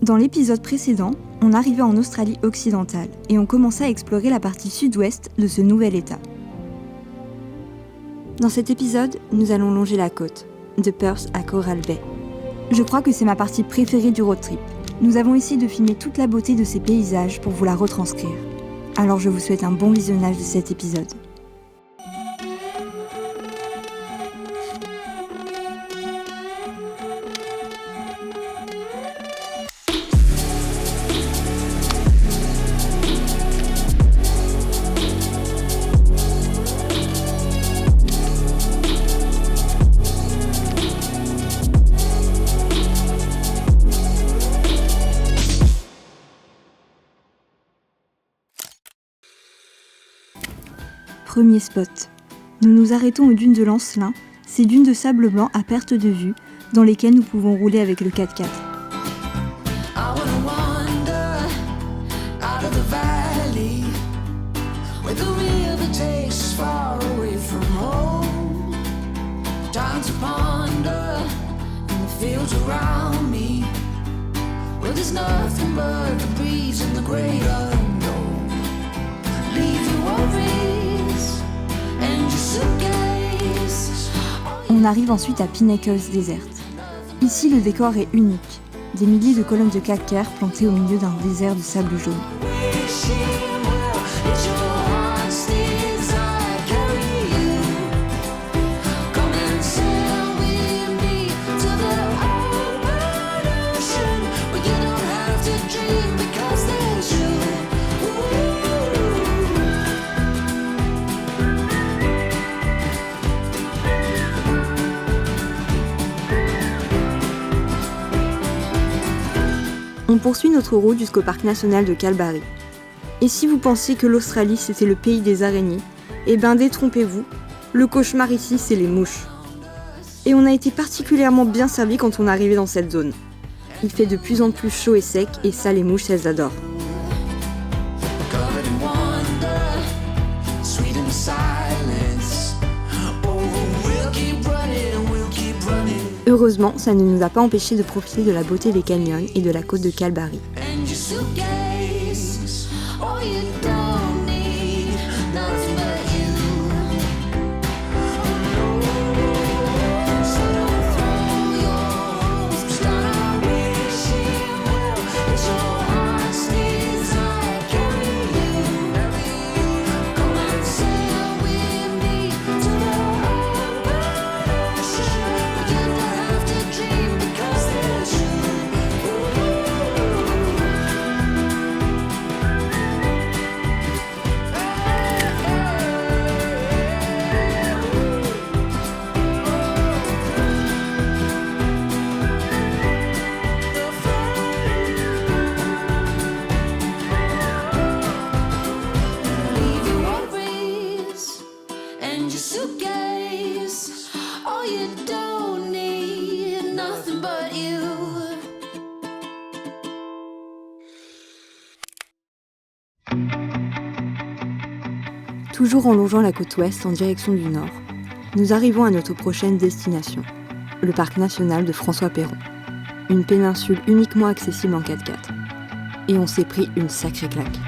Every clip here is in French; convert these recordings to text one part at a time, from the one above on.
Dans l'épisode précédent, on arrivait en Australie occidentale et on commençait à explorer la partie sud-ouest de ce nouvel État. Dans cet épisode, nous allons longer la côte, de Perth à Coral Bay. Je crois que c'est ma partie préférée du road trip. Nous avons essayé de filmer toute la beauté de ces paysages pour vous la retranscrire. Alors je vous souhaite un bon visionnage de cet épisode. Premier spot. Nous nous arrêtons aux dunes de Lancelin, ces dunes de sable blanc à perte de vue, dans lesquelles nous pouvons rouler avec le 4x4. On arrive ensuite à Pinnacles Desert. Ici, le décor est unique. Des milliers de colonnes de calcaire plantées au milieu d'un désert de sable jaune. On poursuit notre route jusqu'au parc national de Kalbarri. Et si vous pensiez que l'Australie c'était le pays des araignées, eh ben détrompez-vous, le cauchemar ici c'est les mouches. Et on a été particulièrement bien servi quand on est arrivé dans cette zone. Il fait de plus en plus chaud et sec et ça les mouches elles adorent. Heureusement, ça ne nous a pas empêché de profiter de la beauté des canyons et de la côte de Kalbarri. Toujours en longeant la côte ouest en direction du nord, nous arrivons à notre prochaine destination, le parc national de François Perron, une péninsule uniquement accessible en 4x4. Et on s'est pris une sacrée claque.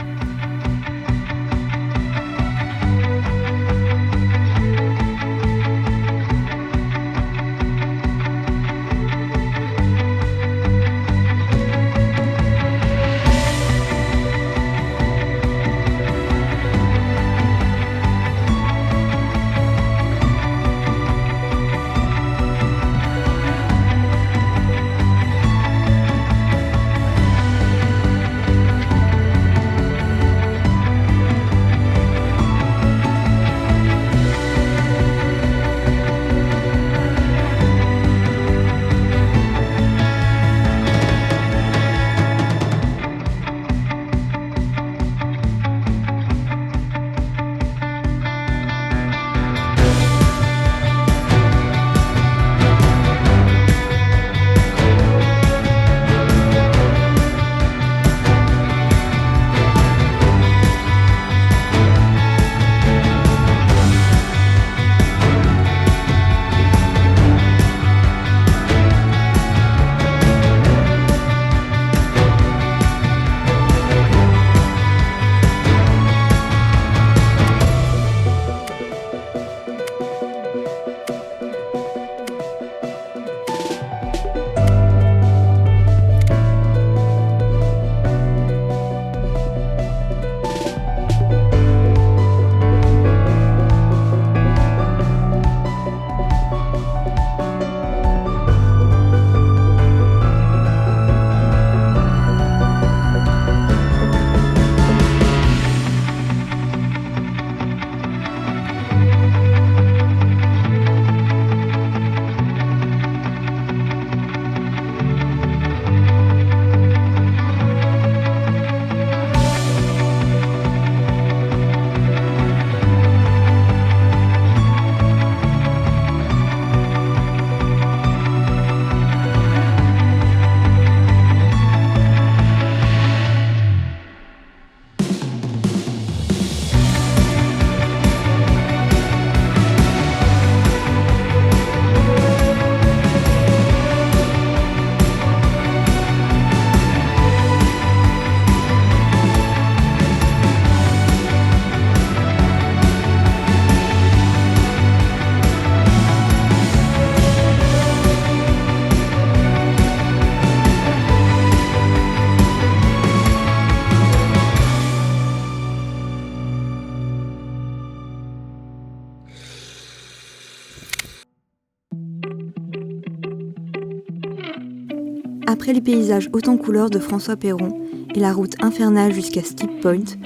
Après les paysages haut en couleurs de François Perron et la route infernale jusqu'à Steep Point,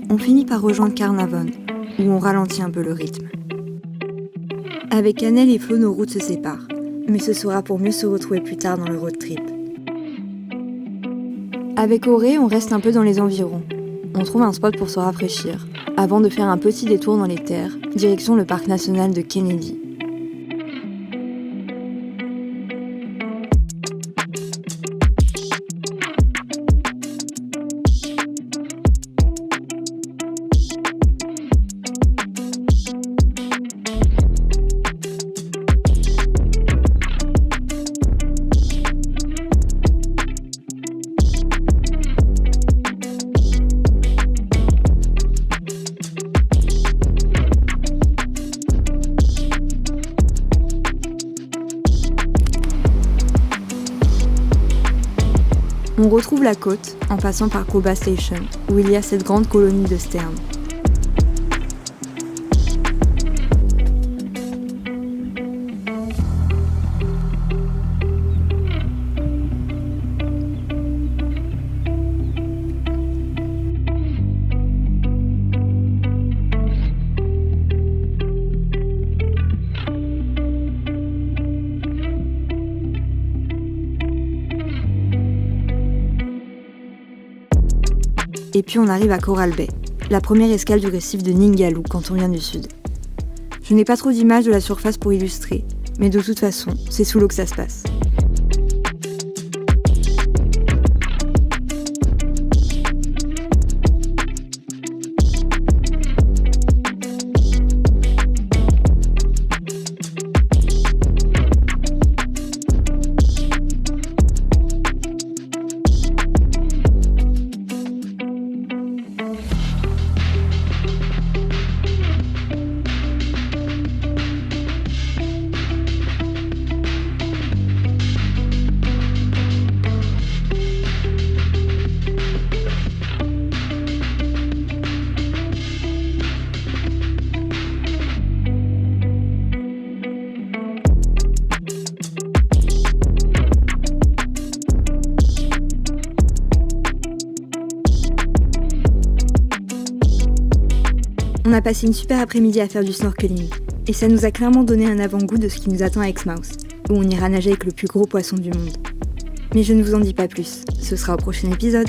on finit par rejoindre Carnarvon, où on ralentit un peu le rythme. Avec Annelle et Flo, nos routes se séparent, mais ce sera pour mieux se retrouver plus tard dans le road trip. Avec Auré, on reste un peu dans les environs. On trouve un spot pour se rafraîchir, avant de faire un petit détour dans les terres, direction le parc national de Kennedy. On retrouve la côte en passant par Coba Station, où il y a cette grande colonie de sternes. Et puis on arrive à Coral Bay, la première escale du récif de Ningaloo quand on vient du sud. Je n'ai pas trop d'images de la surface pour illustrer, mais de toute façon, c'est sous l'eau que ça se passe. On a passé une super après-midi à faire du snorkeling, et ça nous a clairement donné un avant-goût de ce qui nous attend à Exmouth, où on ira nager avec le plus gros poisson du monde. Mais je ne vous en dis pas plus, ce sera au prochain épisode.